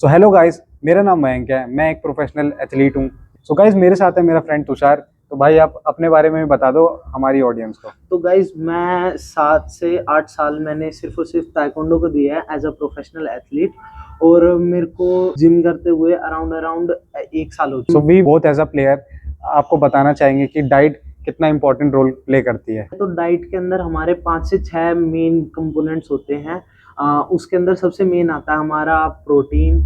So hello guys, मेरा नाम मयंक है। मैं एक प्रोफेशनल एथलीट हूँ। सो गाइस, मेरे साथ है मेरा फ्रेंड तुषार। तो भाई आप अपने बारे में भी बता दो हमारी ऑडियंस को। तो गाइज मैं 7 से 8 साल मैंने सिर्फ और सिर्फ ताइक्वांडो को दिया है एज अ प्रोफेशनल एथलीट। और मेरे को जिम करते हुए अराउंड अराउंड 1 साल हो सो चुका। We both as a player आपको बताना चाहेंगे कि डाइट कितना इंपॉर्टेंट रोल प्ले करती है। तो डाइट के अंदर हमारे 5 से 6 मेन कंपोनेंट्स होते हैं। उसके अंदर सबसे मेन आता है हमारा प्रोटीन,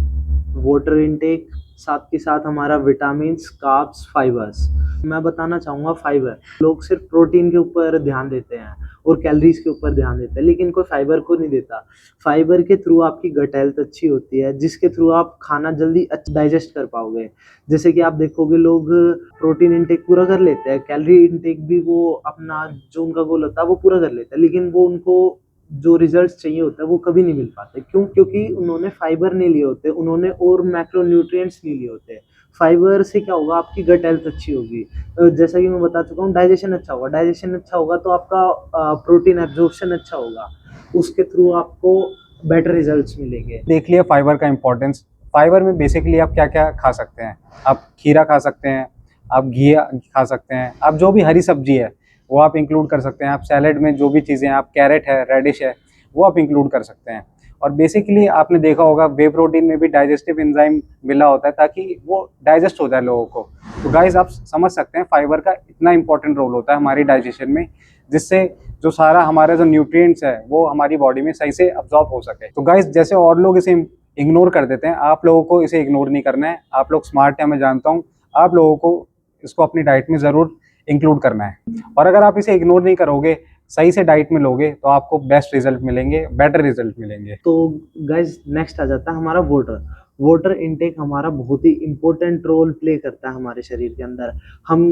वाटर इनटेक, साथ के साथ हमारा विटामिन्स, कार्ब्स, फाइबर्स। मैं बताना चाहूँगा फाइबर। लोग सिर्फ प्रोटीन के ऊपर ध्यान देते हैं और कैलोरीज के ऊपर ध्यान देते हैं, लेकिन कोई फाइबर को नहीं देता। फाइबर के थ्रू आपकी गट हेल्थ अच्छी होती है, जिसके थ्रू आप खाना जल्दी डाइजेस्ट कर पाओगे। जैसे कि आप देखोगे लोग प्रोटीन इंटेक पूरा कर लेते हैं, कैलोरी इंटेक भी वो अपना जो उनका गोल होता है वो पूरा कर लेते हैं, लेकिन वो उनको जो रिजल्ट्स चाहिए होता है वो कभी नहीं मिल पाते। क्यों? क्योंकि उन्होंने फाइबर नहीं लिए होते, उन्होंने और मैक्रोन्यूट्रिएंट्स नहीं लिए होते। फाइबर से क्या होगा, आपकी गट हेल्थ अच्छी होगी। जैसा कि मैं बता चुका हूँ, डाइजेशन अच्छा होगा। डाइजेशन अच्छा होगा तो आपका प्रोटीन एब्जॉर्प्शन अच्छा होगा, उसके थ्रू आपको बेटर रिजल्ट्स मिलेंगे। देख लिया फाइबर का इंपॉर्टेंस। फाइबर में बेसिकली आप क्या क्या खा सकते हैं। आप खीरा खा सकते हैं, आप घी खा सकते हैं, आप जो भी हरी सब्जी है वो आप इंक्लूड कर सकते हैं। आप सैलेड में जो भी चीज़ें हैं, आप कैरेट है, रेडिश है, वो आप इंक्लूड कर सकते हैं। और बेसिकली आपने देखा होगा वे प्रोटीन में भी डाइजेस्टिव एंजाइम मिला होता है ताकि वो डाइजेस्ट हो जाए लोगों को। तो गाइस आप समझ सकते हैं फाइबर का इतना इंपॉर्टेंट रोल होता है हमारी डाइजेशन में, जिससे जो सारा हमारे जो न्यूट्रिएंट्स है वो हमारी बॉडी में सही से अब्जॉर्ब हो सके। तो गाइस जैसे और लोग इसे इग्नोर कर देते हैं, आप लोगों को इसे इग्नोर नहीं करना है। आप लोग स्मार्ट हैं, मैं जानता हूँ। आप लोगों को इसको अपनी डाइट में ज़रूर इंक्लूड करना है। और अगर आप इसे इग्नोर नहीं करोगे, सही से डाइट में लोगे, तो आपको बेस्ट रिजल्ट मिलेंगे, बेटर रिजल्ट मिलेंगे। तो गाइज नेक्स्ट आ जाता है हमारा वाटर। वाटर इनटेक हमारा बहुत ही इंपॉर्टेंट रोल प्ले करता है हमारे शरीर के अंदर। हम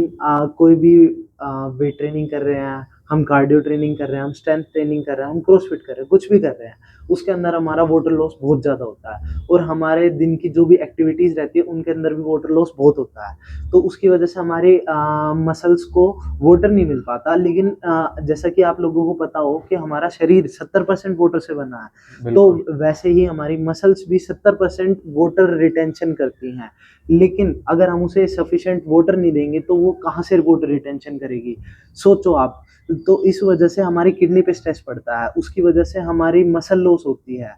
कोई भी वेट ट्रेनिंग कर रहे हैं, हम कार्डियो ट्रेनिंग कर रहे हैं, हम स्ट्रेंथ ट्रेनिंग कर रहे हैं, हम क्रॉसफिट कर रहे हैं, कुछ भी कर रहे हैं, उसके अंदर हमारा वाटर लॉस बहुत ज़्यादा होता है। और हमारे दिन की जो भी एक्टिविटीज़ रहती है उनके अंदर भी वाटर लॉस बहुत होता है। तो उसकी वजह से हमारे मसल्स को वाटर नहीं मिल पाता। लेकिन जैसा कि आप लोगों को पता हो कि हमारा शरीर 70% वाटर से बना है, तो बिल्कुल। वैसे ही हमारी मसल्स भी 70% वाटर रिटेंशन करती हैं। लेकिन अगर हम उसे सफिशिएंट वाटर नहीं देंगे तो वो कहाँ से वाटर रिटेंशन करेगी? सोचो आप। तो इस वजह से हमारी किडनी पे स्ट्रेस पड़ता है, उसकी वजह से हमारी मसल लॉस होती है।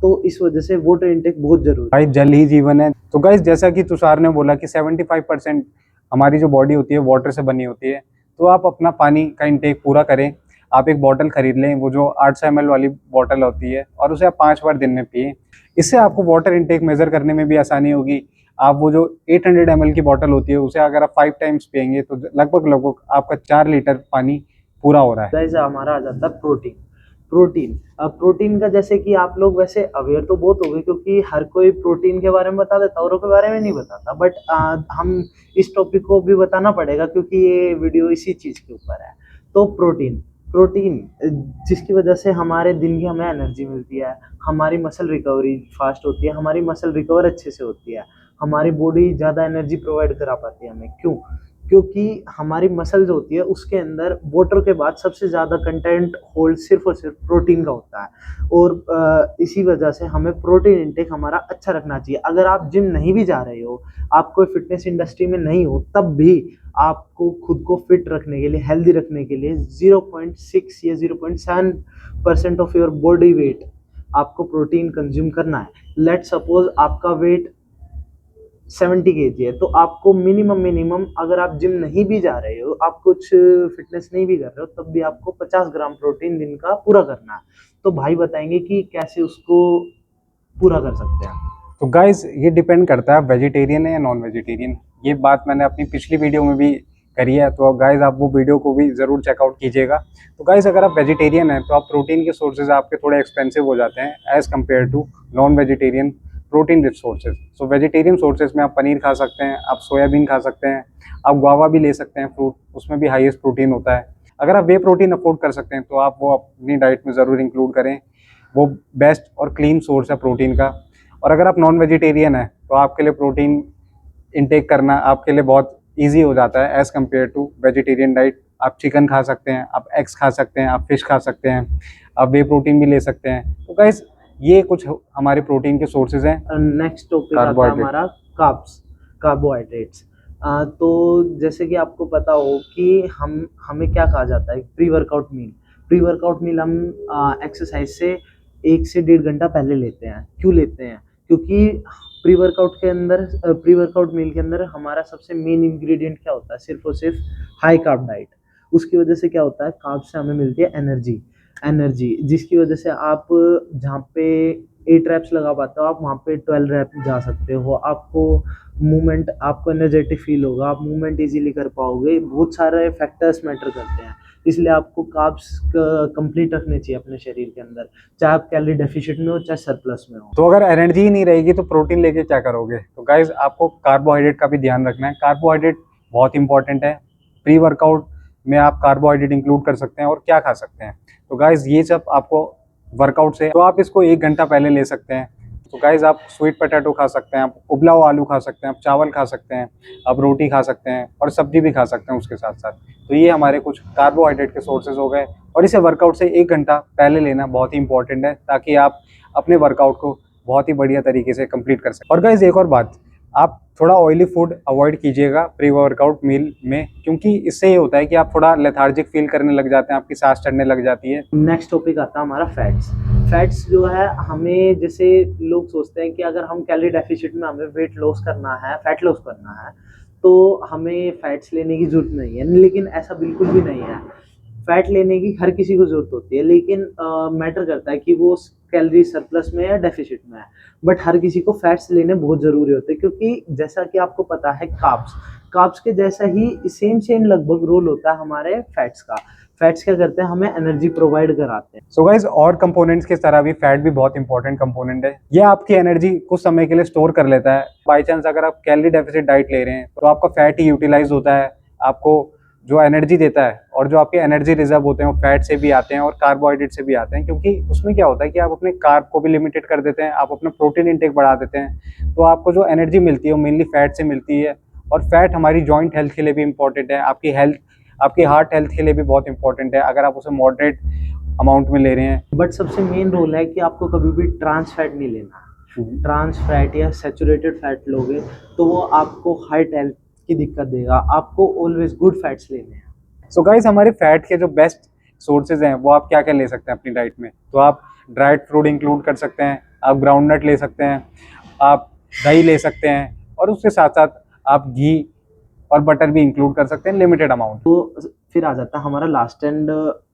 तो इस वजह से वाटर इनटेक बहुत ज़रूरी भाई जल ही जीवन है। तो गाइस जैसा कि तुषार ने बोला कि 75% हमारी जो बॉडी होती है वाटर से बनी होती है। तो आप अपना पानी का इंटेक पूरा करें। आप एक बॉटल खरीद लें, वो जो 800 ml वाली बॉटल होती है, और उसे आप 5 बार दिन में पिए। इससे आपको वाटर इंटेक मेजर करने में भी आसानी होगी। आप वो जो 800 ml की बॉटल होती है उसे अगर आप 5 टाइम्स पियेंगे तो लगभग लगभग आपका 4 लीटर पानी पूरा हो रहा है। गाइस हमारा आ जाता है प्रोटीन। प्रोटीन, अब प्रोटीन का जैसे कि आप लोग वैसे अवेयर तो बहुत हो गए, क्योंकि हर कोई प्रोटीन के बारे में बता देता, औरों के बारे में नहीं बताता। बट हम इस टॉपिक को भी बताना पड़ेगा क्योंकि ये वीडियो इसी चीज़ के ऊपर है। तो प्रोटीन, प्रोटीन जिसकी वजह से हमारे दिन की हमें एनर्जी मिलती है, हमारी मसल रिकवरी फास्ट होती है, हमारी मसल रिकवर अच्छे से होती है, हमारी बॉडी ज़्यादा एनर्जी प्रोवाइड करा पाती है हमें। क्यों? क्योंकि हमारी मसल जो होती है उसके अंदर वाटर के बाद सबसे ज़्यादा कंटेंट होल्ड सिर्फ और सिर्फ प्रोटीन का होता है। और इसी वजह से हमें प्रोटीन इंटेक हमारा अच्छा रखना चाहिए। अगर आप जिम नहीं भी जा रहे हो, आप कोई फिटनेस इंडस्ट्री में नहीं हो, तब भी आपको खुद को फिट रखने के लिए, हेल्दी रखने के लिए 0.6 या 0.7% ऑफ योर बॉडी वेट आपको प्रोटीन कंज्यूम करना है। लेट सपोज आपका वेट 70 kg है, तो आपको मिनिमम अगर आप जिम नहीं भी जा रहे हो, आप कुछ फिटनेस नहीं भी कर रहे हो, तब भी आपको 50 ग्राम प्रोटीन दिन का पूरा करना है। तो भाई बताएंगे कि कैसे उसको पूरा कर सकते हैं। तो गाइज ये डिपेंड करता है आप वेजिटेरियन है या नॉन वेजिटेरियन। ये बात मैंने अपनी पिछली वीडियो में भी करी है, तो गाइज आप वो वीडियो को भी ज़रूर चेकआउट कीजिएगा। तो गाइज अगर आप वेजिटेरियन हैं तो आप प्रोटीन के सोर्सेज आपके थोड़े एक्सपेंसिव हो जाते हैं as compare to non vegetarian protein rich sources. So vegetarian sources में आप पनीर खा सकते हैं, आप सोयाबीन खा सकते हैं, आप गुआवा भी ले सकते हैं फ्रूट, उसमें भी हाईएस्ट प्रोटीन होता है। अगर आप वे प्रोटीन अफोर्ड कर सकते हैं तो आप वो अपनी डाइट में ज़रूर इंक्लूड करें। वो बेस्ट और क्लीन सोर्स है प्रोटीन का। और अगर आप नॉन वेजिटेरियन हैं तो आपके लिए प्रोटीन इनटेक करना आपके लिए बहुत ईजी हो जाता है as compare to vegetarian diet. आप चिकन खा सकते हैं, आप एग्स खा सकते हैं, आप फिश खा सकते हैं, आप वे प्रोटीन भी ले सकते हैं। तो गाइस ये कुछ हमारे प्रोटीन के सोर्सेज हैं। नेक्स्ट टॉपिक आता है Carbohydrate। हमारा कार्बोहाइड्रेट्स। तो जैसे कि आपको पता हो कि हमें क्या कहा जाता है, pre workout meal. Pre workout meal हम एक्सरसाइज से 1 से 1.5 घंटा पहले लेते हैं। क्यों लेते हैं? क्योंकि प्री वर्कआउट मील के अंदर हमारा सबसे मेन इंग्रेडिएंट क्या होता है? सिर्फ और सिर्फ हाई कार्ब डाइट। उसकी वजह से क्या होता है, कार्ब से हमें मिलती है एनर्जी, जिसकी वजह से आप जहाँ पे 8 रैप्स लगा पाते हो, आप वहाँ पे 12 रैप जा सकते हो। आपको एनर्जेटिक फील होगा, आप मूवमेंट इजीली कर पाओगे। बहुत सारे फैक्टर्स मैटर करते हैं, इसलिए आपको कार्ब्स कंप्लीट रखने चाहिए अपने शरीर के अंदर, चाहे आप कैलोरी डेफिशिट में हो चाहे सरप्लस में हो। तो अगर एनर्जी ही नहीं रहेगी तो प्रोटीन लेके क्या करोगे? तो गाइज आपको कार्बोहाइड्रेट का भी ध्यान रखना है। कार्बोहाइड्रेट बहुत इंपॉर्टेंट है। प्री वर्कआउट में आप कार्बोहाइड्रेट इंक्लूड कर सकते हैं और क्या खा सकते हैं। तो गाइज ये सब आपको वर्कआउट से, तो आप इसको 1 घंटा पहले ले सकते हैं। तो गाइज आप स्वीट पोटैटो खा सकते हैं, आप उबला हुआ आलू खा सकते हैं, आप चावल खा सकते हैं, आप रोटी खा सकते हैं और सब्जी भी खा सकते हैं उसके साथ साथ। तो ये हमारे कुछ कार्बोहाइड्रेट के सोर्सेज हो गए और इसे वर्कआउट से 1 घंटा पहले लेना बहुत ही इंपॉर्टेंट है, ताकि आप अपने वर्कआउट को बहुत ही बढ़िया तरीके से कंप्लीट कर सकें। और गाइज एक और बात, आप थोड़ा ऑयली फूड अवॉइड कीजिएगा प्री वर्कआउट मील में, क्योंकि इससे ये होता है कि आप थोड़ा लेथार्जिक फील करने लग जाते हैं, आपकी सांस चढ़ने लग जाती है। नेक्स्ट टॉपिक आता है हमारा फैट्स जो है, हमें जैसे लोग सोचते हैं कि अगर हम कैलोरी डेफिशिट में हमें वेट लॉस करना है, फैट लॉस करना है, तो हमें फैट्स लेने की जरूरत नहीं है। लेकिन ऐसा बिल्कुल भी नहीं है। फैट लेने की हर किसी को जरूरत होती है, लेकिन मैटर करता है कि वो कैलोरी सरप्लस में या डेफिशिट में है। बट हर किसी को फैट्स लेने बहुत जरूरी होते हैं, क्योंकि जैसा कि आपको पता है, कार्ब्स के जैसा ही सेम लगभग रोल होता है हमारे फैट्स का। फैट्स क्या करते हैं, हमें एनर्जी प्रोवाइड कराते हैं। सो गाइज और कंपोनेंट्स की तरह भी फैट भी बहुत इंपॉर्टेंट कंपोनेंट है। ये आपकी एनर्जी कुछ समय के लिए स्टोर कर लेता है। बाई चांस अगर आप कैलोरी डेफिसिट डाइट ले रहे हैं तो आपका फैट ही यूटिलाइज होता है, आपको जो एनर्जी देता है। और जो आपके एनर्जी रिजर्व होते हैं वो फैट से भी आते हैं और कार्बोहाइड्रेट से भी आते हैं, क्योंकि उसमें क्या होता है कि आप अपने कार्ब को भी लिमिटेड कर देते हैं, आप अपना प्रोटीन इंटेक बढ़ा देते हैं, तो आपको जो एनर्जी मिलती है वो मेनली फैट से मिलती है। और फैट हमारी जॉइंट हेल्थ के लिए भी इंपॉर्टेंट है, आपकी हार्ट हेल्थ के लिए भी बहुत इंपॉर्टेंट है, अगर आप उसे मॉडरेट अमाउंट में ले रहे हैं। बट सबसे मेन रोल है कि आपको कभी भी ट्रांस फैट नहीं लेना। ट्रांस फैट या सैचुरेटेड फैट लोगे तो वो आपको हार्ट हेल्थ की दिक्कत देगा। आपको ऑलवेज गुड फैट्स लेने हैं। सो गाइस हमारे फैट के जो बेस्ट सोर्सेज हैं वो आप क्या क्या ले सकते हैं अपनी डाइट में? तो आप ड्राइड फ्रूट इंक्लूड कर सकते हैं, आप ग्राउंडनट ले सकते हैं, आप दही ले सकते हैं और उसके साथ साथ आप घी और बटर भी इंक्लूड कर सकते हैं लिमिटेड अमाउंट। तो फिर आ जाता है हमारा लास्ट एंड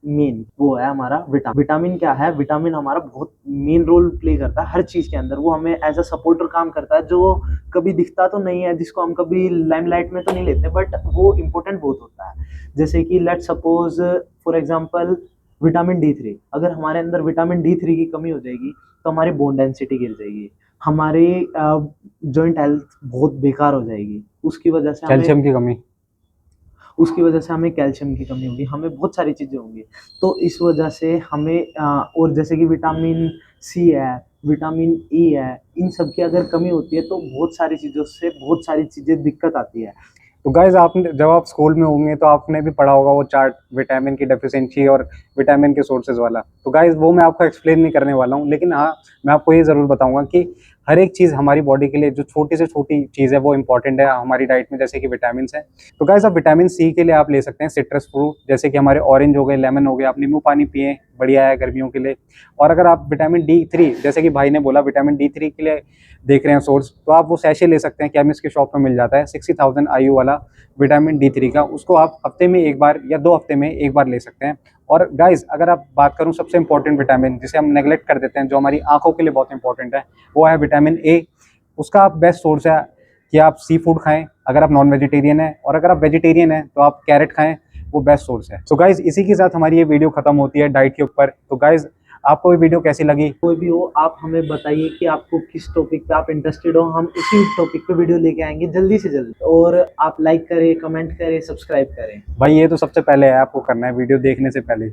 मेन, वो है हमारा विटामिन। क्या है विटामिन? हमारा बहुत मेन रोल प्ले करता है हर चीज के अंदर। वो हमें एज अ सपोर्टर काम करता है, जो कभी दिखता तो नहीं है, जिसको हम कभी लाइमलाइट में तो नहीं लेते, बट वो इम्पोर्टेंट बहुत होता है। जैसे कि let suppose for example vitamin D3। अगर हमारे अंदर विटामिन D3 की कमी हो जाएगी तो हमारी बोन डेंसिटी गिर जाएगी, हमारी जॉइंट हेल्थ बहुत बेकार हो जाएगी। उसकी वजह से कैल्शियम की कमी, हमें कैल्शियम की कमी होगी, हमें बहुत सारी चीज़ें होंगी। तो इस वजह से हमें और जैसे कि विटामिन C है, विटामिन E है, इन सब की अगर कमी होती है तो बहुत सारी चीज़ों से बहुत सारी चीज़ें दिक्कत आती है। तो गाइज आपने जब आप स्कूल में होंगे तो आपने भी पढ़ा होगा वो चार्ट, विटामिन की डेफिशिएंसी और विटामिन के सोर्सेज वाला। तो गाइज वो मैं आपको एक्सप्लेन नहीं करने वाला हूँ, लेकिन हाँ मैं आपको ये ज़रूर बताऊंगा कि हर एक चीज़ हमारी बॉडी के लिए जो छोटी से छोटी चीज़ है वो इंपॉर्टेंट है हमारी डाइट में, जैसे कि विटामिन है। तो गाइज आप विटामिन C के लिए आप ले सकते हैं सिट्रस फ्रूट, जैसे कि हमारे ऑरेंज हो गए, लेमन हो गया, आप नींबू पानी पिए, बढ़िया है गर्मियों के लिए। और अगर आप विटामिन D3, जैसे कि भाई ने बोला विटामिन D3 के लिए देख रहे हैं सोर्स, तो आप वो सैशे ले सकते हैं, केमिस्ट के शॉप में मिल जाता है 60,000 IU वाला विटामिन D3 का। उसको आप हफ्ते में 1 बार या 2 हफ्ते में 1 बार ले सकते हैं। और गाइज अगर आप बात करूं सबसे इंपॉर्टेंट विटामिन जिसे हम नेगलेक्ट कर देते हैं, जो हमारी आंखों के लिए बहुत इंपॉर्टेंट है, वो है विटामिन A। उसका आप बेस्ट सोर्स है कि आप सी फूड खाएं अगर आप नॉन वेजिटेरियन हैं, और अगर आप वेजिटेरियन हैं तो आप कैरेट खाएं, वो बेस्ट सोर्स है। सो गाइज इसी के साथ हमारी ये वीडियो खत्म होती है डाइट के ऊपर। तो गाइज आपको ये वीडियो कैसी लगी? कोई भी हो, आप हमें बताइए कि आपको किस टॉपिक पे आप इंटरेस्टेड हो, हम उसी टॉपिक पे वीडियो लेके आएंगे जल्दी से जल्दी। और आप लाइक करें, कमेंट करें, सब्सक्राइब करें। भाई ये तो सबसे पहले है, आपको करना है वीडियो देखने से पहले।